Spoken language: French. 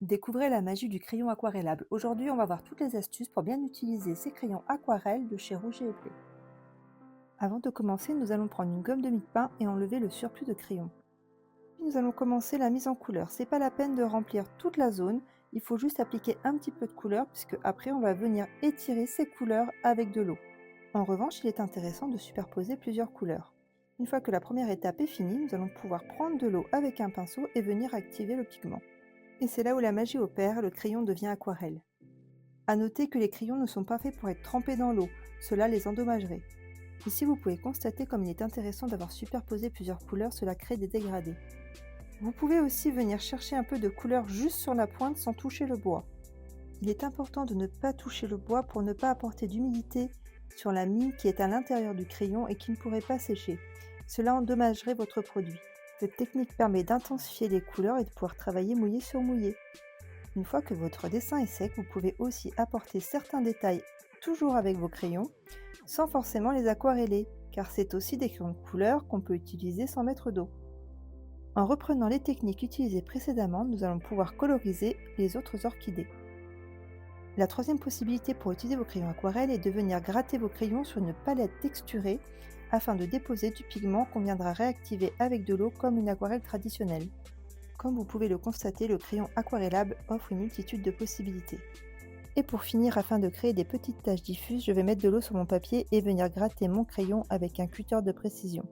Découvrez la magie du crayon aquarellable. Aujourd'hui, on va voir toutes les astuces pour bien utiliser ces crayons aquarelles de chez Rouget et Blé. Avant de commencer, nous allons prendre une gomme de mie-de-pain et enlever le surplus de crayon. Puis nous allons commencer la mise en couleur. C'est pas la peine de remplir toute la zone, il faut juste appliquer un petit peu de couleur puisque après on va venir étirer ces couleurs avec de l'eau. En revanche, il est intéressant de superposer plusieurs couleurs. Une fois que la première étape est finie, nous allons pouvoir prendre de l'eau avec un pinceau et venir activer le pigment. Et c'est là où la magie opère, le crayon devient aquarelle. À noter que les crayons ne sont pas faits pour être trempés dans l'eau, cela les endommagerait. Ici, vous pouvez constater comme il est intéressant d'avoir superposé plusieurs couleurs, cela crée des dégradés. Vous pouvez aussi venir chercher un peu de couleur juste sur la pointe sans toucher le bois. Il est important de ne pas toucher le bois pour ne pas apporter d'humidité sur la mie qui est à l'intérieur du crayon et qui ne pourrait pas sécher. Cela endommagerait votre produit. Cette technique permet d'intensifier les couleurs et de pouvoir travailler mouillé sur mouillé. Une fois que votre dessin est sec, vous pouvez aussi apporter certains détails, toujours avec vos crayons, sans forcément les aquareller, car c'est aussi des crayons de couleur qu'on peut utiliser sans mettre d'eau. En reprenant les techniques utilisées précédemment, nous allons pouvoir coloriser les autres orchidées. La troisième possibilité pour utiliser vos crayons aquarelles est de venir gratter vos crayons sur une palette texturée afin de déposer du pigment qu'on viendra réactiver avec de l'eau comme une aquarelle traditionnelle. Comme vous pouvez le constater, le crayon aquarellable offre une multitude de possibilités. Et pour finir, afin de créer des petites taches diffuses, je vais mettre de l'eau sur mon papier et venir gratter mon crayon avec un cutter de précision.